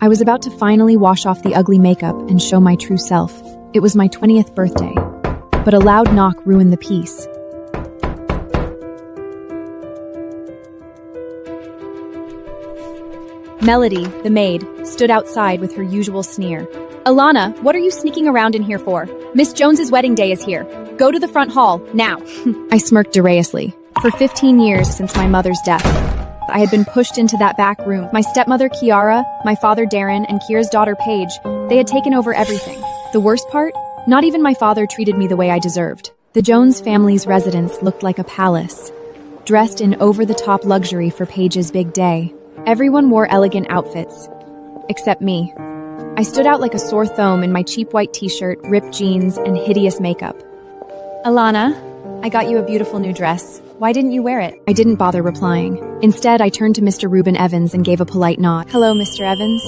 I was about to finally wash off the ugly makeup and show my true self. It was my 20th birthday, but a loud knock ruined the peace. Melody, the maid, stood outside with her usual sneer. "Alana, what are you sneaking around in here for? Miss Jones's wedding day is here. Go to the front hall, now." I smirked deraiously. For 15 years since my mother's death, I had been pushed into that back room. My stepmother, Kiara, my father, Darren, and Kira's daughter, Paige, they had taken over everything. The worst part? Not even my father treated me the way I deserved. The Jones family's residence looked like a palace, dressed in over-the-top luxury for Paige's big day. Everyone wore elegant outfits, except me. I stood out like a sore thumb in my cheap white t-shirt, ripped jeans, and hideous makeup. "Alana, I got you a beautiful new dress. Why didn't you wear it?" I didn't bother replying. Instead, I turned to Mr. Reuben Evans and gave a polite nod. "Hello, Mr. Evans."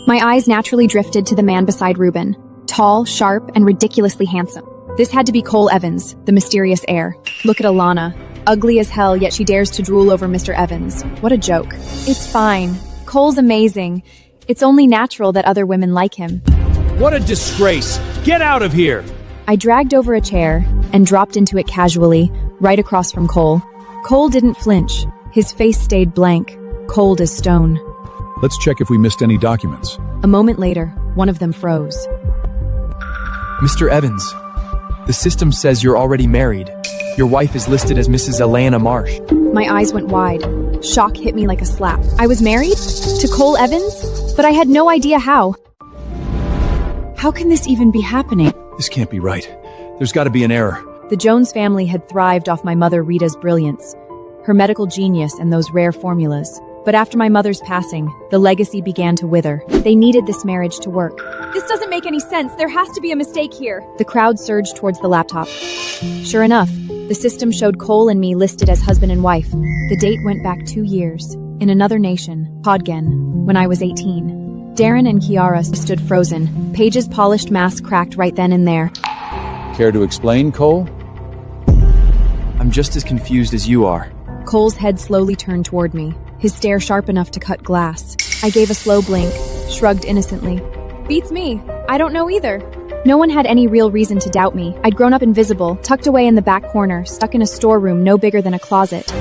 My eyes naturally drifted to the man beside Reuben. Tall, sharp, and ridiculously handsome. This had to be Cole Evans, the mysterious heir. Look at Alana. Ugly as hell, yet she dares to drool over Mr. Evans. What a joke. It's fine. Cole's amazing. It's only natural that other women like him. What a disgrace! Get out of here! I dragged over a chair and dropped into it casually, right across from Cole. Cole didn't flinch. His face stayed blank, cold as stone. Let's check if we missed any documents. A moment later, one of them froze. Mr. Evans, the system says you're already married. Your wife is listed as Mrs. Elena Marsh. My eyes went wide. Shock hit me like a slap. I was married? To Cole Evans? But I had no idea how. How can this even be happening? This can't be right. There's got to be an error. The Jones family had thrived off my mother Rita's brilliance, her medical genius, and those rare formulas. But after my mother's passing, the legacy began to wither. They needed this marriage to work. "This doesn't make any sense. There has to be a mistake here." The crowd surged towards the laptop. Sure enough, the system showed Cole and me listed as husband and wife. The date went back 2 years, in another nation, Podgen, when I was 18. Darren and Kiara stood frozen. Paige's polished mask cracked right then and there. Care to explain, Cole? I'm just as confused as you are. Cole's head slowly turned toward me, his stare sharp enough to cut glass. I gave a slow blink, shrugged innocently. "Beats me. I don't know either." No one had any real reason to doubt me. I'd grown up invisible, tucked away in the back corner, stuck in a storeroom no bigger than a closet.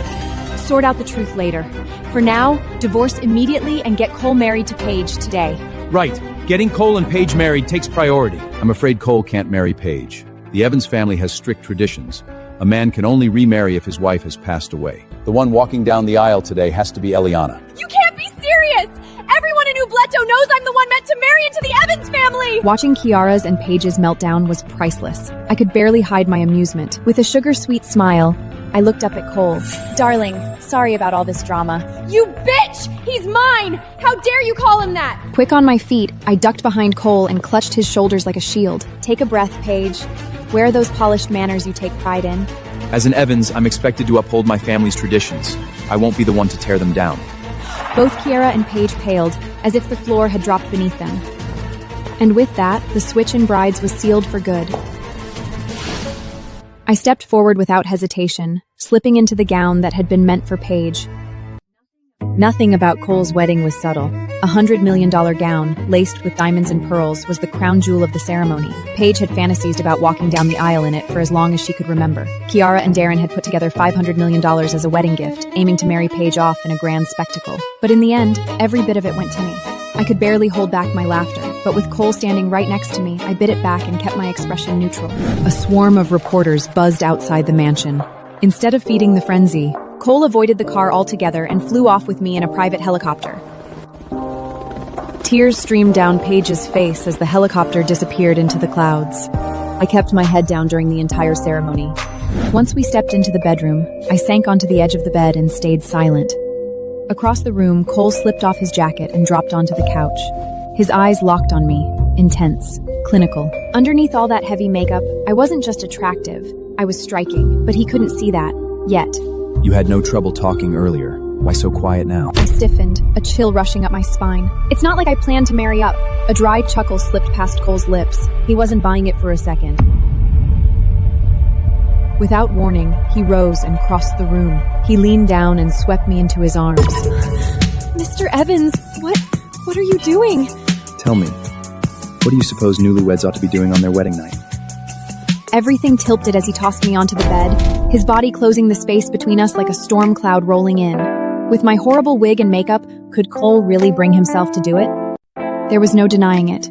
Sort out the truth later. For now, divorce immediately and get Cole married to Paige today. Right. Getting Cole and Paige married takes priority. I'm afraid Cole can't marry Paige. The Evans family has strict traditions. A man can only remarry if his wife has passed away. The one walking down the aisle today has to be Eliana. You can't be serious! Everyone in Ubleto knows I'm the one meant to marry into the Evans family! Watching Kiara's and Paige's meltdown was priceless. I could barely hide my amusement. With a sugar-sweet smile, I looked up at Cole. "Darling, sorry about all this drama." "You bitch! He's mine! How dare you call him that?" Quick on my feet, I ducked behind Cole and clutched his shoulders like a shield. "Take a breath, Paige. Where are those polished manners you take pride in?" As an Evans, I'm expected to uphold my family's traditions. I won't be the one to tear them down. Both Kiara and Paige paled, as if the floor had dropped beneath them. And with that, the switch in brides was sealed for good. I stepped forward without hesitation, slipping into the gown that had been meant for Paige. Nothing about Cole's wedding was subtle. A $100 million gown, laced with diamonds and pearls, was the crown jewel of the ceremony. Paige had fantasized about walking down the aisle in it for as long as she could remember. Kiara and Darren had put together $500 million as a wedding gift, aiming to marry Paige off in a grand spectacle. But in the end, every bit of it went to me. I could barely hold back my laughter, but with Cole standing right next to me, I bit it back and kept my expression neutral. A swarm of reporters buzzed outside the mansion. Instead of feeding the frenzy, Cole avoided the car altogether and flew off with me in a private helicopter. Tears streamed down Paige's face as the helicopter disappeared into the clouds. I kept my head down during the entire ceremony. Once we stepped into the bedroom, I sank onto the edge of the bed and stayed silent. Across the room, Cole slipped off his jacket and dropped onto the couch. His eyes locked on me, intense, clinical. Underneath all that heavy makeup, I wasn't just attractive, I was striking, but he couldn't see that, yet. You had no trouble talking earlier. Why so quiet now? I stiffened, a chill rushing up my spine. It's not like I planned to marry up. A dry chuckle slipped past Cole's lips. He wasn't buying it for a second. Without warning, he rose and crossed the room. He leaned down and swept me into his arms. "Mr. Evans, what What are you doing? Tell me, what do you suppose newlyweds ought to be doing on their wedding night? Everything tilted as he tossed me onto the bed, his body closing the space between us like a storm cloud rolling in. With my horrible wig and makeup, could Cole really bring himself to do it? There was no denying it.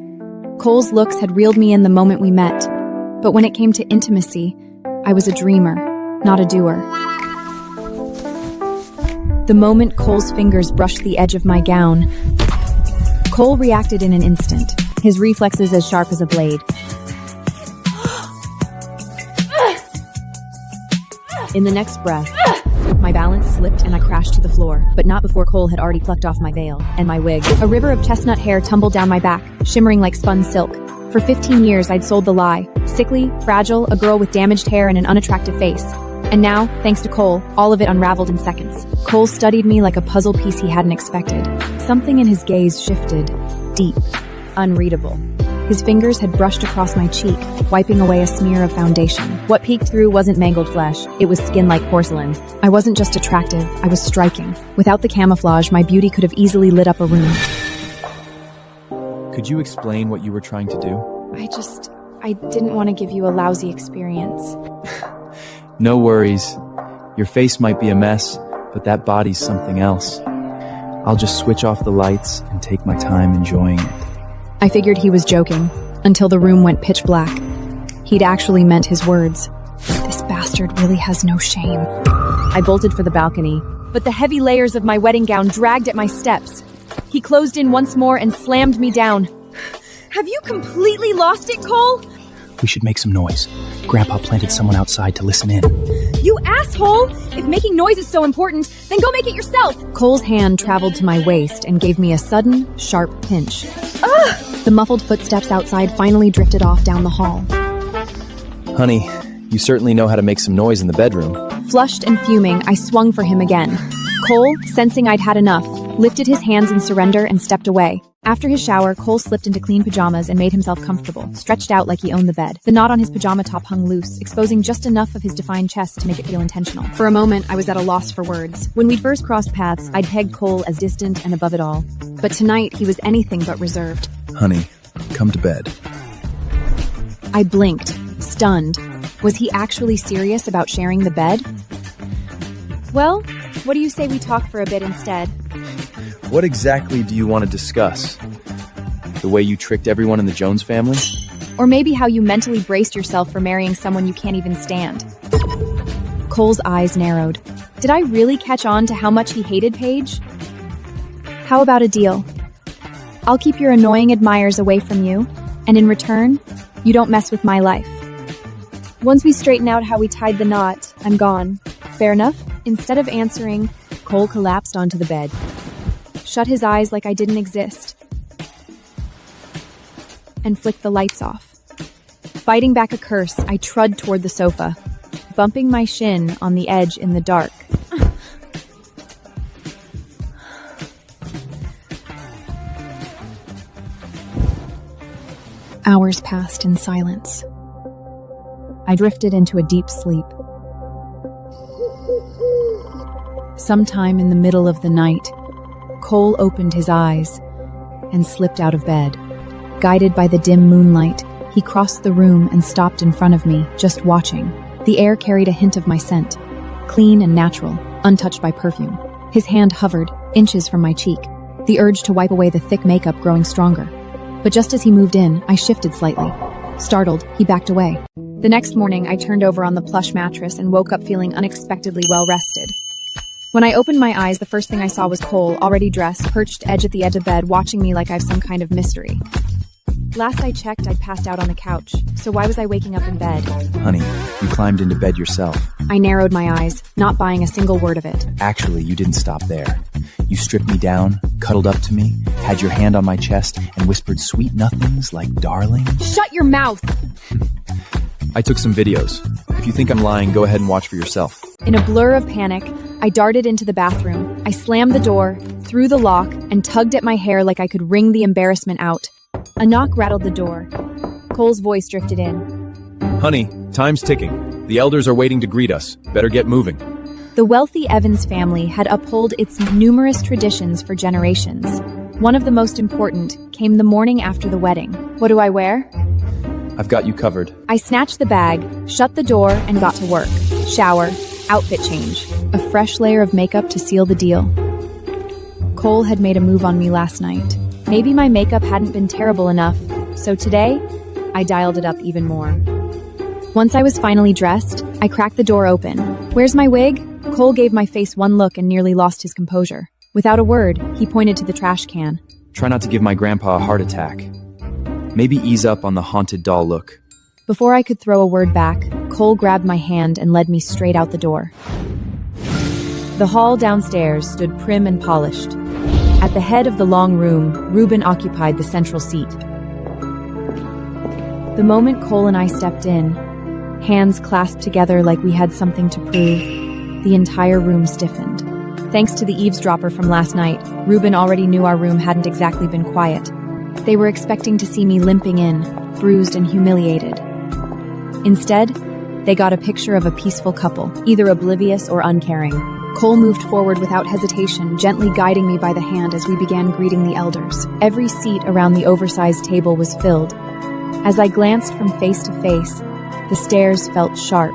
Cole's looks had reeled me in the moment we met, but when it came to intimacy, I was a dreamer, not a doer. The moment Cole's fingers brushed the edge of my gown, Cole reacted in an instant, his reflexes as sharp as a blade. In the next breath, my balance slipped and I crashed to the floor, but not before Cole had already plucked off my veil and my wig. A river of chestnut hair tumbled down my back, shimmering like spun silk. For 15 years, I'd sold the lie. Sickly, fragile, a girl with damaged hair and an unattractive face. And now, thanks to Cole, all of it unraveled in seconds. Cole studied me like a puzzle piece he hadn't expected. Something in his gaze shifted, deep, unreadable. His fingers had brushed across my cheek, wiping away a smear of foundation. What peeked through wasn't mangled flesh, it was skin like porcelain. I wasn't just attractive, I was striking. Without the camouflage, my beauty could have easily lit up a room. Could you explain what you were trying to do? I didn't want to give you a lousy experience. No worries. Your face might be a mess, but that body's something else. I'll just switch off the lights and take my time enjoying it. I figured he was joking, until the room went pitch black. He'd actually meant his words. This bastard really has no shame. I bolted for the balcony, but the heavy layers of my wedding gown dragged at my steps. He closed in once more and slammed me down. Have you completely lost it, Cole? We should make some noise. Grandpa planted someone outside to listen in. You asshole! If making noise is so important, then go make it yourself! Cole's hand traveled to my waist and gave me a sudden, sharp pinch. Ugh! The muffled footsteps outside finally drifted off down the hall. Honey, you certainly know how to make some noise in the bedroom. Flushed and fuming, I swung for him again. Cole, sensing I'd had enough, lifted his hands in surrender and stepped away. After his shower, Cole slipped into clean pajamas and made himself comfortable, stretched out like he owned the bed. The knot on his pajama top hung loose, exposing just enough of his defined chest to make it feel intentional. For a moment, I was at a loss for words. When we'd first crossed paths, I'd pegged Cole as distant and above it all. But tonight, he was anything but reserved. Honey, come to bed. I blinked, stunned. Was he actually serious about sharing the bed? Well, what do you say we talk for a bit instead? What exactly do you want to discuss? The way you tricked everyone in the Jones family? Or maybe how you mentally braced yourself for marrying someone you can't even stand? Cole's eyes narrowed. Did I really catch on to how much he hated Paige? How about a deal? I'll keep your annoying admirers away from you, and in return, you don't mess with my life. Once we straighten out how we tied the knot, I'm gone. Fair enough? Instead of answering, Cole collapsed onto the bed. Shut his eyes like I didn't exist, and flicked the lights off. Fighting back a curse, I trudged toward the sofa, bumping my shin on the edge in the dark. Hours passed in silence. I drifted into a deep sleep. Sometime in the middle of the night, Cole opened his eyes and slipped out of bed. Guided by the dim moonlight, he crossed the room and stopped in front of me, just watching. The air carried a hint of my scent, clean and natural, untouched by perfume. His hand hovered, inches from my cheek, the urge to wipe away the thick makeup growing stronger. But just as he moved in, I shifted slightly. Startled, he backed away. The next morning, I turned over on the plush mattress and woke up feeling unexpectedly well-rested. When I opened my eyes, the first thing I saw was Cole, already dressed, perched edge at the edge of bed, watching me like I've some kind of mystery. Last I checked, I'd passed out on the couch, so why was I waking up in bed? Honey, you climbed into bed yourself. I narrowed my eyes, not buying a single word of it. Actually, you didn't stop there. You stripped me down, cuddled up to me, had your hand on my chest, and whispered sweet nothings like darling. Shut your mouth! I took some videos. If you think I'm lying, go ahead and watch for yourself. In a blur of panic, I darted into the bathroom. I slammed the door, threw the lock, and tugged at my hair like I could wring the embarrassment out. A knock rattled the door. Cole's voice drifted in. Honey, time's ticking. The elders are waiting to greet us. Better get moving. The wealthy Evans family had upheld its numerous traditions for generations. One of the most important came the morning after the wedding. What do I wear? I've got you covered. I snatched the bag, shut the door, and got to work. Shower, outfit change, a fresh layer of makeup to seal the deal. Cole had made a move on me last night. Maybe my makeup hadn't been terrible enough, so today, I dialed it up even more. Once I was finally dressed, I cracked the door open. Where's my wig? Cole gave my face one look and nearly lost his composure. Without a word, he pointed to the trash can. Try not to give my grandpa a heart attack. Maybe ease up on the haunted doll look. Before I could throw a word back, Cole grabbed my hand and led me straight out the door. The hall downstairs stood prim and polished. At the head of the long room, Reuben occupied the central seat. The moment Cole and I stepped in, hands clasped together like we had something to prove, the entire room stiffened. Thanks to the eavesdropper from last night, Reuben already knew our room hadn't exactly been quiet. They were expecting to see me limping in, bruised and humiliated. Instead, they got a picture of a peaceful couple, either oblivious or uncaring. Cole moved forward without hesitation, gently guiding me by the hand as we began greeting the elders. Every seat around the oversized table was filled. As I glanced from face to face, the stares felt sharp,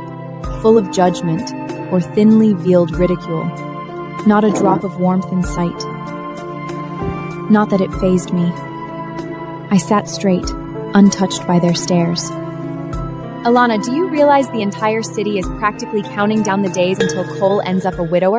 full of judgment or thinly veiled ridicule. Not a drop of warmth in sight. Not that it fazed me. I sat straight, untouched by their stares. Alana, do you realize the entire city is practically counting down the days until Cole ends up a widower?